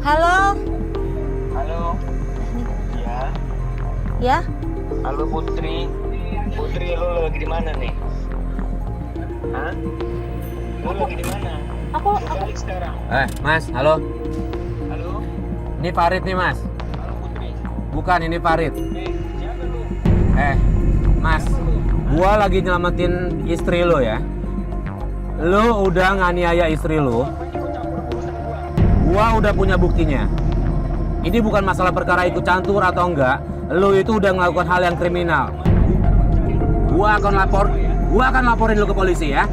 Halo? Halo? Ya? Ya? Halo Putri? Putri, lo lagi di mana nih? Hah? Lo lagi di mana? Lo balik sekarang. Mas, halo. Halo? Ini Farid nih, Mas. Halo Putri? Bukan, ini Farid. Siapa lu? Mas, gua lagi nyelamatin istri lo ya. Lo udah nganiaya istri lo. Gua udah punya buktinya. Ini bukan masalah perkara ikut campur atau enggak. Lo itu udah melakukan hal yang kriminal. Gua akan laporin lo ke polisi ya.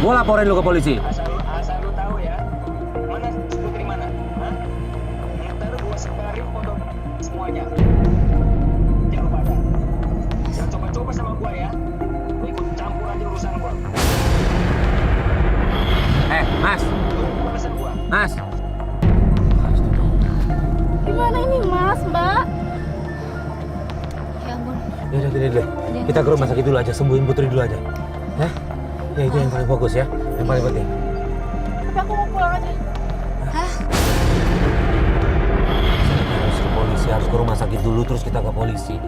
Gua laporin lo ke polisi. Asal lu tahu ya. Mana Putri mana? Hah? Ntar gua sebarin foto semuanya. Jangan lupa ada. Jangan coba-coba sama gua ya. Lu ikut campur aja urusan gua. Mas. Urusan gua. Mas. Gimana ini Mas, Mbak? Ya ampun. Ya udah gini deh. Kita ke rumah sakit dulu aja, sembuhin Putri dulu aja. Ya? Ya itu yang paling fokus ya, yang paling penting. Tapi aku mau pulang aja. Hah? Harus ke polisi, harus ke rumah sakit dulu, terus kita ke polisi.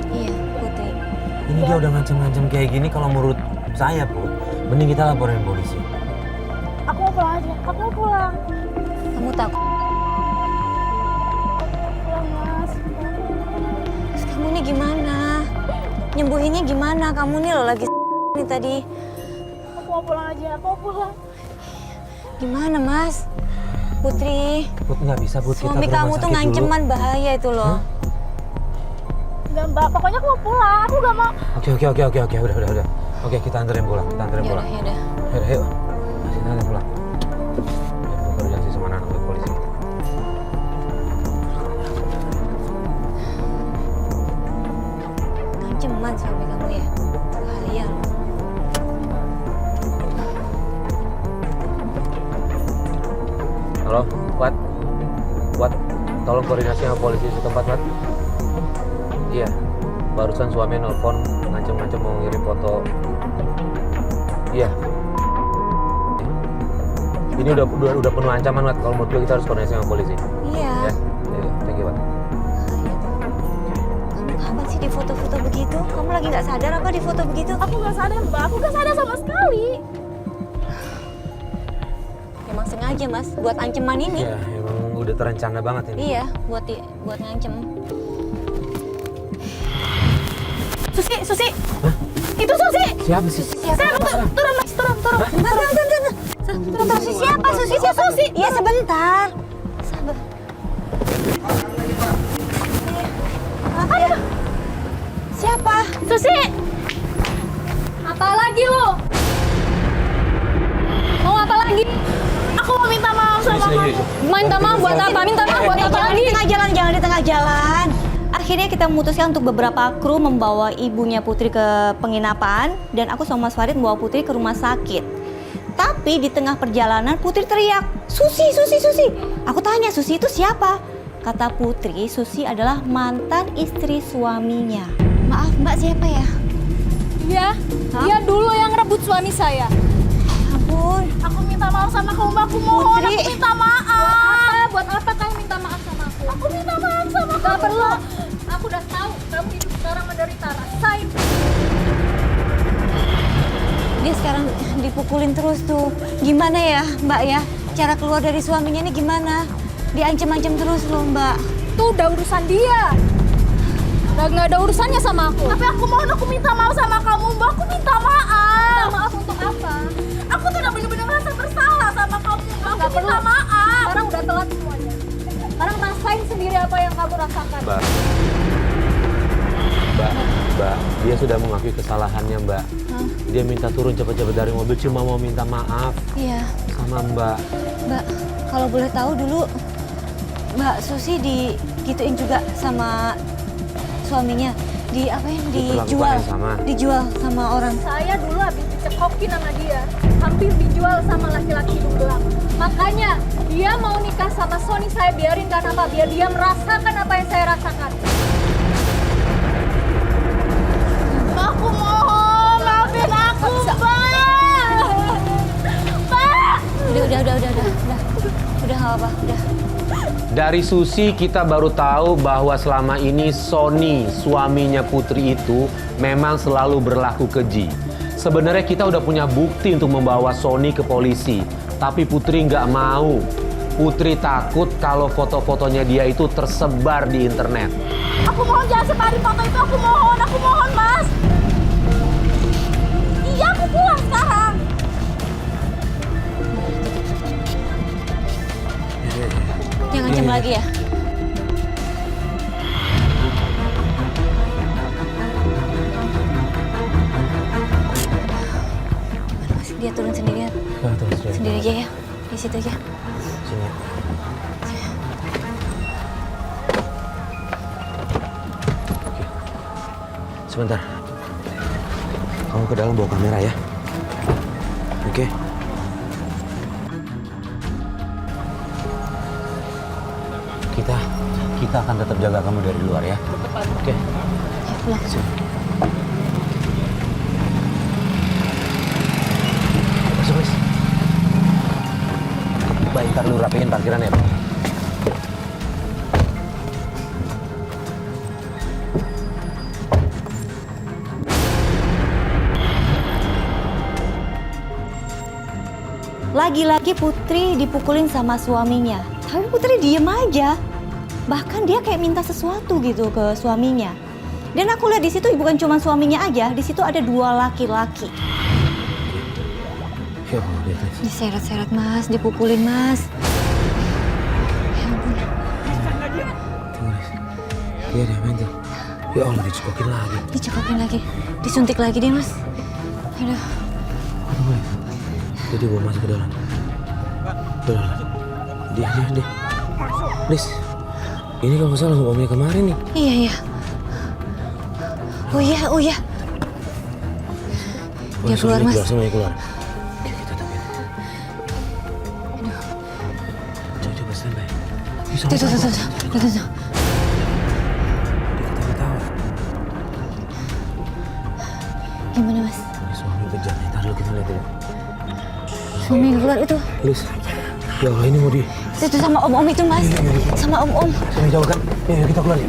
Iya, Putri. Ini dia udah ngancem-ngancem kayak gini, kalau menurut saya Put, mending kita laporin polisi. Aku mau pulang aja. Aku mau pulang. Kamu takut? Pulang, Mas. Terus kamu ini gimana? Nyembuhinnya gimana? Kamu nih lo lagi nih tadi. Aku mau pulang aja. Aku mau pulang. Gimana, Mas? Putri. Put, nggak bisa Put, kita Suami ke rumah kamu tuh sakit nganceman dulu. bahaya itu loh. Enggak mbak, pokoknya aku mau pulang, aku gak mau. Oke, udah. Oke, kita anterin pulang, Yaudah. Yaudah, yuk. Kita anterin pulang. Ya, gue baru janji sama anak ke polisi. Nganceman suami kamu ya. Bahaya loh. Halo, Wat, tolong koordinasi sama polisi setempat, Wat. Iya, barusan suami nelpon ngancem-ngancem mau ngirim foto. Iya. Ini udah penuh ancaman, Wat. Kalau menurut gue kita harus koordinasi sama polisi. Iya. Ya, thank you, Wat. Bahaya tuh. Kamu kapan sih di foto-foto begitu? Kamu lagi nggak sadar apa di foto begitu? Aku gak sadar mbak, aku gak sadar sama sekali. Emang sengaja mas, buat ancaman ini. Iya, emang udah terencana banget ini. Iya, buat ngancem. Susi. Hah? Itu Susi. Siapa sih? Turun mas, turun. Turun. Susi siapa? Iya sebentar. Sabar. Iya. Siapa? Susi. Apa lagi lo? Mau apa lagi? Aku mau minta maaf sama kamu. Minta maaf buat apa? Minta maaf buat apa lagi? Jangan di tengah jalan. Akhirnya kita memutuskan untuk beberapa kru membawa ibunya Putri ke penginapan dan aku sama Mas Farid membawa Putri ke rumah sakit. Tapi di tengah perjalanan Putri teriak, Susi. Aku tanya, Susi itu siapa? Kata Putri, Susi adalah mantan istri suaminya. Maaf Mbak, siapa ya? Iya, dia dulu yang rebut suami saya. Ampun. Aku minta maaf sama kamu mbak, aku mohon. Putri. Aku minta maaf. Buat apa kamu minta maaf sama aku? Aku minta maaf sama kamu. Gak perlu. Aku udah tahu kamu hidup sekarang menderita. Rasain. Dia sekarang dipukulin terus tuh. Gimana ya Mbak ya? Cara keluar dari suaminya ini gimana? Diancem-ancem terus loh Mbak. Itu udah urusan dia. Udah nggak ada urusannya sama aku. Tapi aku mohon, aku minta maaf sama kamu mbak. Aku minta maaf. Minta maaf untuk apa? Aku tuh udah bener-bener merasa bersalah sama kamu mbak. Aku minta maaf. Sekarang udah telat semuanya. Sekarang rasain sendiri apa yang kamu rasakan. Mbak, dia sudah mengakui kesalahannya, Mbak. Hah? Dia minta turun cepat-cepat dari mobil, cuma mau minta maaf Iya. sama Mbak. Mbak, kalau boleh tahu dulu Mbak Susi digituin juga sama suaminya. Diperlakukan yang sama. Dijual sama orang. Saya dulu habis dicekokin sama dia. Hampir dijual sama laki-laki hidung belang. Makanya dia mau nikah sama Sony, saya biarin karena apa? Biar dia merasakan apa yang saya rasakan. Aku mohon, maafin aku, Mbak. Mbak! Udah. apa-apa, udah. Dari Susi kita baru tahu bahwa selama ini Sony, suaminya Putri itu memang selalu berlaku keji. Sebenarnya kita udah punya bukti untuk membawa Sony ke polisi, tapi Putri nggak mau. Putri takut kalau foto-fotonya dia itu tersebar di internet. Aku mohon jangan sebarin foto itu, aku mohon Mas. Iya, aku pulang sekarang. Jangan ngancam lagi ya. Mas, dia turun sendirian. Sendiri aja ya, di situ aja. Sini. Oke. Sebentar. Kamu ke dalam bawa kamera ya. Oke. Kita akan tetap jaga kamu dari luar ya. Oke. Pulang. Sini. Masuk, Mas. Baik, ntar lu rapiin parkirannya, Bang. Lagi-lagi Putri dipukulin sama suaminya. Tapi Putri diem aja. Bahkan dia kayak minta sesuatu gitu ke suaminya. Dan aku lihat di situ bukan cuma suaminya aja, di situ ada 2 laki-laki. Diseret-seret Mas, dipukulin Mas. Ya ampun. Iya deh, mental. Ya Allah, dicekokin lagi. Dicekokin lagi, disuntik lagi deh Mas. Aduh. Jadi gua masuk ke dalam. Udah. Dia. Lis, ini kalau nggak salah omnya kemarin nih. Iya. Oh iya. Dia keluar Mas. Semuanya keluar. Oke, kita tungguin. Aduh. Coba standby. Tuh. Dia ketawa-tawa. Gimana Mas? Ini suami kejam. Ntar dulu kita lihat dulu. Suami yang keluar itu. Lis, ya Allah ini mau di... Itu sama om-om itu Mas. Sama om-om. Suami jauh kan? Ya, kita keluar ya.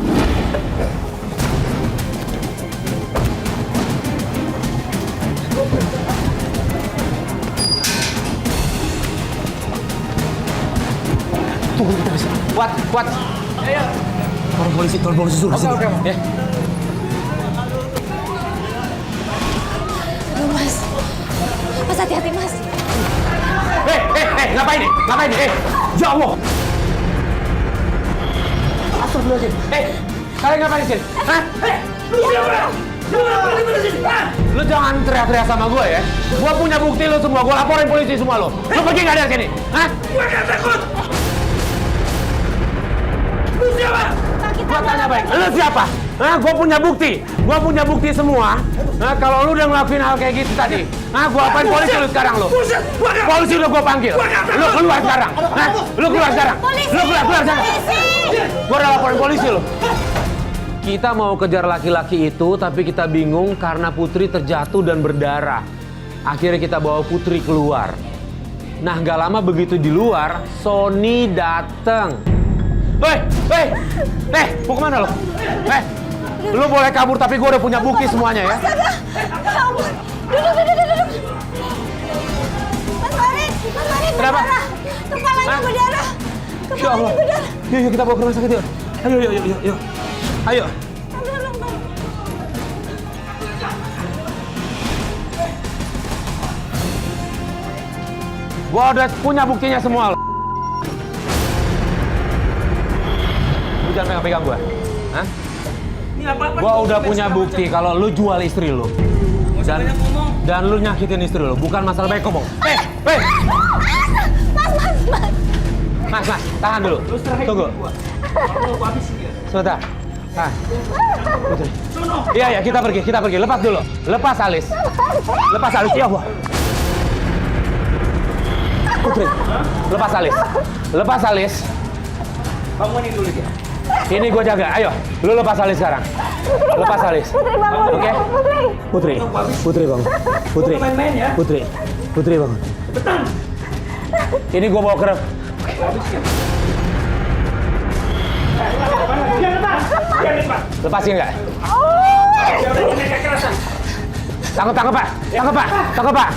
Tunggu kita Mas. Kuat. Ayo. Tolong polisi suruh sini. Oke. Ya. Aduh Mas. Mas hati-hati Mas. Ngapain nih? Ya Allah. Astagfirullahaladzim. Kalian ngapain di sini? Hah? Lu siapa? Lu jangan teriak-teriak sama gue ya. Gue punya bukti lu semua. Gue laporin polisi semua lu. Lu pergi nggak dari sini? Hah? Gue nggak takut. Lu siapa? Gue tanya baik. Lu siapa? Hah? Gue punya bukti semua. Nah, kalau lu udah ngelakuin hal kayak gitu tadi, gue apain polisi lu sekarang lu? Polisi udah gue panggil. Lu keluar sekarang. Lu keluar sekarang. Lu keluar sekarang. Gue udah laporin polisi lu. Kita mau kejar laki-laki itu, tapi kita bingung karena Putri terjatuh dan berdarah. Akhirnya kita bawa Putri keluar. Nah, nggak lama begitu di luar, Sony dateng. Mau kemana lo? Lu boleh kabur, tapi gue udah punya bukti semuanya ya. Astaga! Ya ampun! Duduk! Mas Farid! Kenapa? Kepalanya berdarah! Ya Allah! Yuk, kita bawa ke rumah sakit yuk. Ayo. Gua udah punya buktinya semua lo. Lu jangan pegang gua. Hah? Gua udah punya bukti kalau lu jual istri lu. Dan lu nyakitin istri lu, bukan masalah baik ngomong. Mas, tahan dulu. Tunggu. Sebentar. Putri. Iya, kita pergi. Lepas dulu. Lepas alis. Ya Allah. Putri, lepas alis. Kamu ini dulu ya. Ini gue jaga. Ayo, lu lepas alis sekarang. Lepas alis. Oke? Putri bangun. Putri bangun. Main-main ya. Putri bangun. Cepetan. Ini gue bawa ke Lepasin nggak? Tangkap Pak! Tangkap Pak!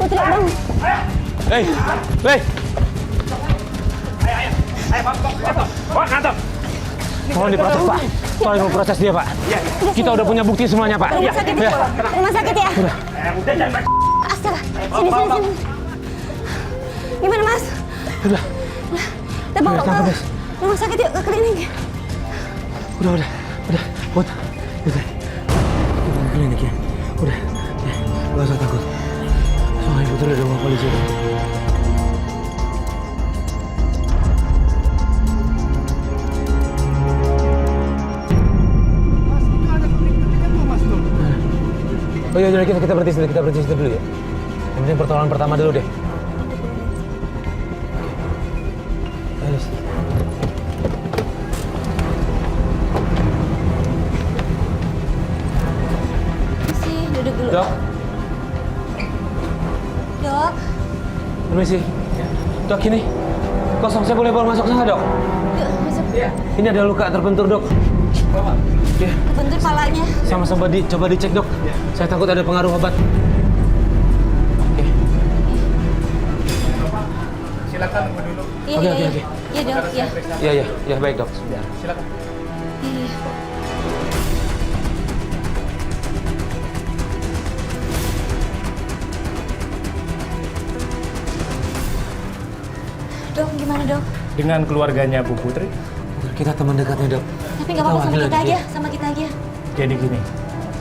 Putri, abang. Hei! Nantap. Tolong diproses Pak. Tolong diproses dia Pak. Kita udah punya bukti semuanya Pak. Rumah sakit ya. Rumah sakit ya. Udah jangan. Astaga. Sini. Gimana Mas? Udah. Kita bawa Udah, tangkap, ke Mas. rumah sakit yuk, ke klinik. Udah. Put. Udah. Kita ke klinik ya. Udah. Ya, nggak usah takut. Soalnya Putri udah bawa polisi. Oh iya, jadi kita berhenti situ dulu ya. Yang penting pertolongan pertama dulu deh. Ayo, Lis. Sih, duduk dulu. Dok, Dok. permisi. Dok, ini kosong, saya boleh bawa masuk sana dok? Yuk, masuk. Ini ada luka terbentur dok. Ya, Kebentur palanya. sama-sama coba dicek dok. Saya takut ada pengaruh obat. Oke. Silakan tunggu dulu. Iya, Oke, iya, oke, iya. oke. Iya, Dok, iya. Iya baik dok. Sebentar. Silakan. Iya. Dok, gimana dok? Dengan keluarganya Bu Putri. Kita teman dekatnya dok. Tapi nggak apa-apa, sama Kita kita wakil aja, aja. sama kita aja. Jadi gini,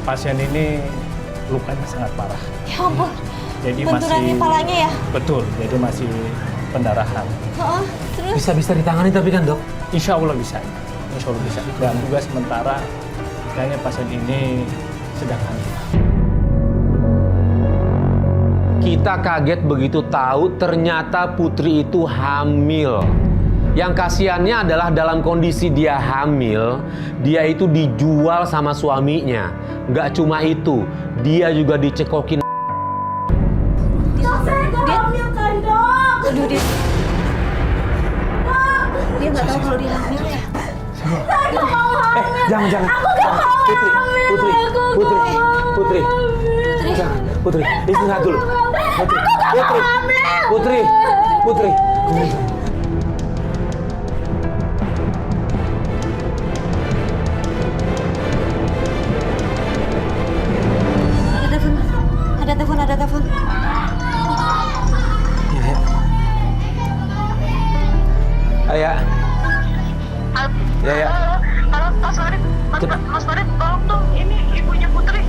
pasien ini lukanya sangat parah. Ya ampun, Jadi benturan di masih palanya ya? betul, jadi masih pendarahan. Oh, terus? Bisa ditangani tapi kan dok? Insya Allah bisa. Insya Allah bisa. Dan juga sementara kayaknya pasien ini sedang hamil. Kita kaget begitu tahu ternyata Putri itu hamil. Yang kasihannya adalah dalam kondisi dia hamil, dia itu dijual sama suaminya. Nggak cuma itu, dia juga dicekokin. Aduh, dia nggak tahu kalau dia hamil ya? Jangan. Putri. Jangan, Putri. Istirahat dulu. Putri. Ada telepon. Ayah. Ya. Halo, Mas Farid. Mas Farid, tolong dong. Ini ibunya Putri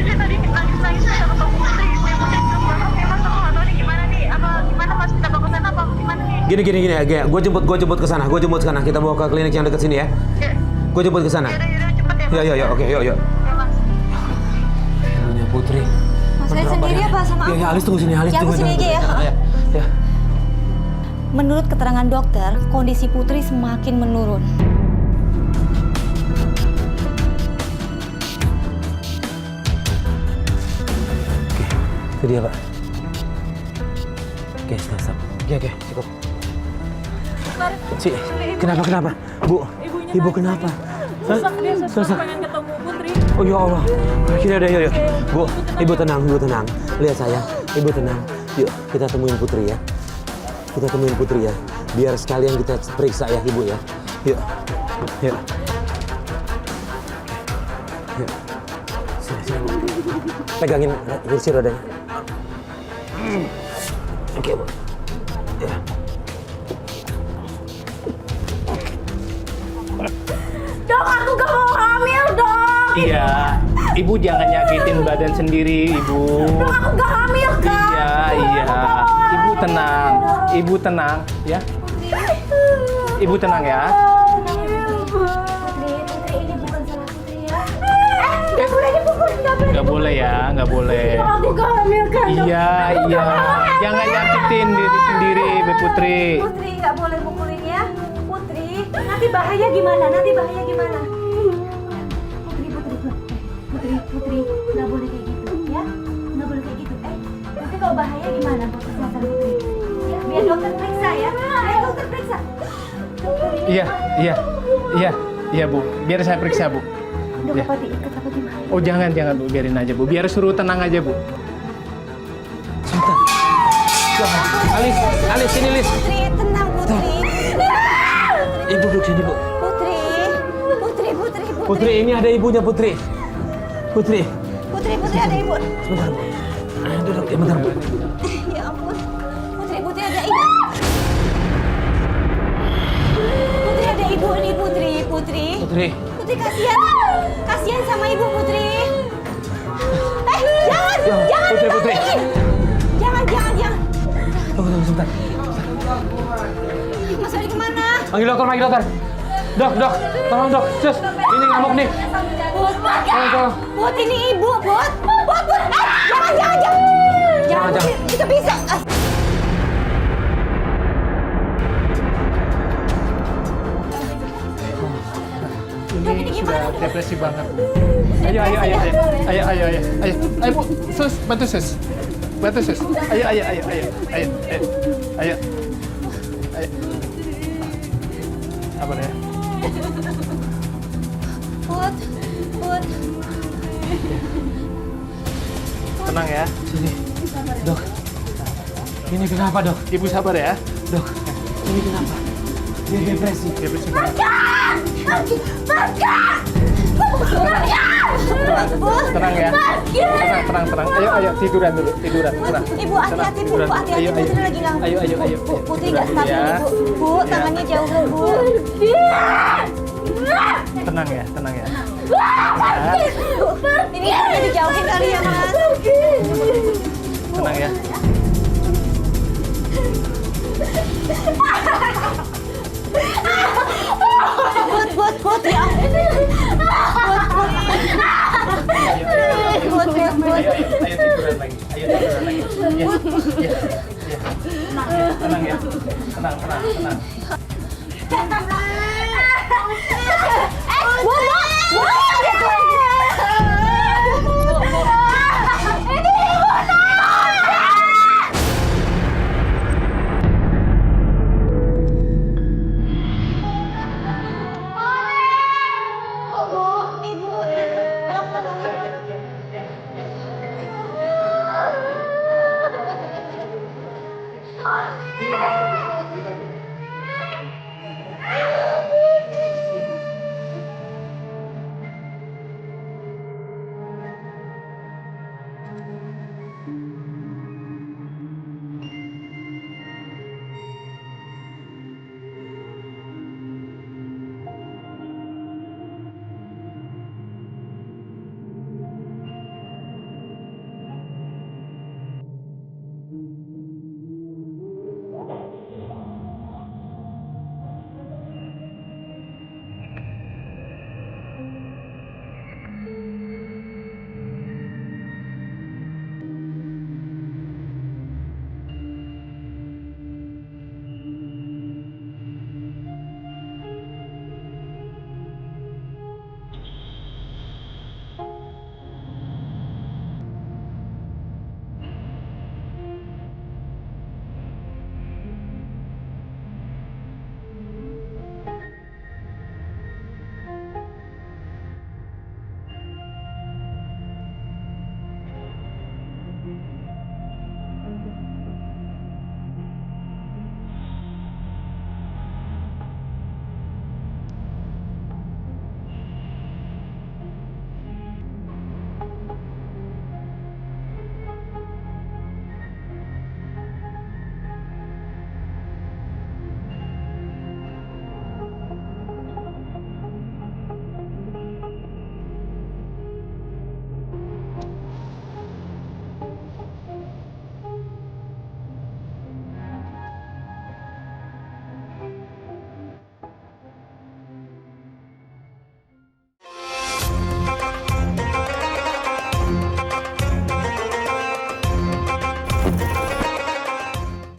dia tadi nangis saya ketemu Putri. Ibunya Putri belum bangun. Mas, aku nggak tahu nih gimana nih. Gimana Mas, kita bawa ke sana apa gimana nih? Gini. Gue jemput ke sana. Kita bawa ke klinik yang dekat sini ya. Gue jemput ke sana. Yaudah, cepet ya. Ya, oke, yuk. Ya, Mas. Ibunya Putri. Mas Farid sendiri apa sama aku? Ya, Alis tunggu sini. Ya, aku sini aja ya. Ya. Menurut keterangan dokter, kondisi Putri semakin menurun. Oke, itu dia Pak. Oke, stop. Oke, cukup. Kenapa? Bu, ibu kenapa? Sesak dia, Sesak. pengen ketemu Putri. Oh ya Allah. Akhirnya ada, yuk. Bu, ibu tenang. Lihat saya, ibu tenang. Yuk, kita temuin Putri ya. Biar sekalian kita periksa ya ibu ya. Yuk. Sini. Pegangin kursi rodanya. Oke, Bu. Ya. Dok, aku gak mau hamil, Dok. Iya, Ibu jangan nyakitin badan sendiri, Ibu. Dok, aku gak hamil, Kak. Iya. Ibu tenang, ya. Ibu tenang ya. Putri ini bukan salah Putri ya. Nggak boleh ya, nggak boleh. Aku gak hamil, kan, Dok. Iya. Jangan nyakitin diri sendiri, Bu Putri. Putri nggak boleh mukulin ya. Putri, nanti bahaya gimana? Putri, nggak boleh kayak gitu ya. Nggak boleh kayak gitu. Nanti kalau bahaya gimana buat kesehatan Putri? Biar dokter periksa ya. Biar dokter periksa. Iya Bu, biar saya periksa Bu. Dok, Ya. apa diikat apa gimana? Oh jangan Bu, biarin aja Bu. Biar suruh tenang aja Bu. Alis sini Lis. Putri, tenang Putri. Ibu duduk sini Bu. Putri. Putri ini ada ibunya Putri. Putri. Putri ada ibu. Sebentar Bu. Duduk ya bentar Bu. Ya ampun. Putri ada ibu. Putri ada ibu nih Putri. Putri. Putri kasihan sama ibu Putri. Jangan Putri. Jangan. Tunggu sebentar. Mas Farid kemana? Panggil dokter. Dok, tolong dok. Sus, ini ngamuk nih. Tolong. Put, ini ibu, Put. Jangan. Jangan. Putri. Itu bisa. Ini sudah depresi banget. Ayo Bu, bantu sus. Ayo. Apa ya? Put. Tenang ya. Sini. Dok. Ini kenapa, Dok? Ibu sabar ya. Dok. Ini kenapa? Dia depresi. Depresi banget. Tenang ya. Tenang. Ayo tiduran dulu. Tenang. Ibu hati-hati Bu, Tiduran. hati-hati Ayo. Putri lagi ngangkut. Ayo. Bu, Putri Tiduran nggak stabil ya. nih, Bu. Bu, tangannya jauh Bu. Tenang ya. Ini tangannya dijauhin kali ya Mas. Tenang ya. Put ya. Put. Ayo tiduran lagi. Iya. Tenang ya. Tenang. Ibu.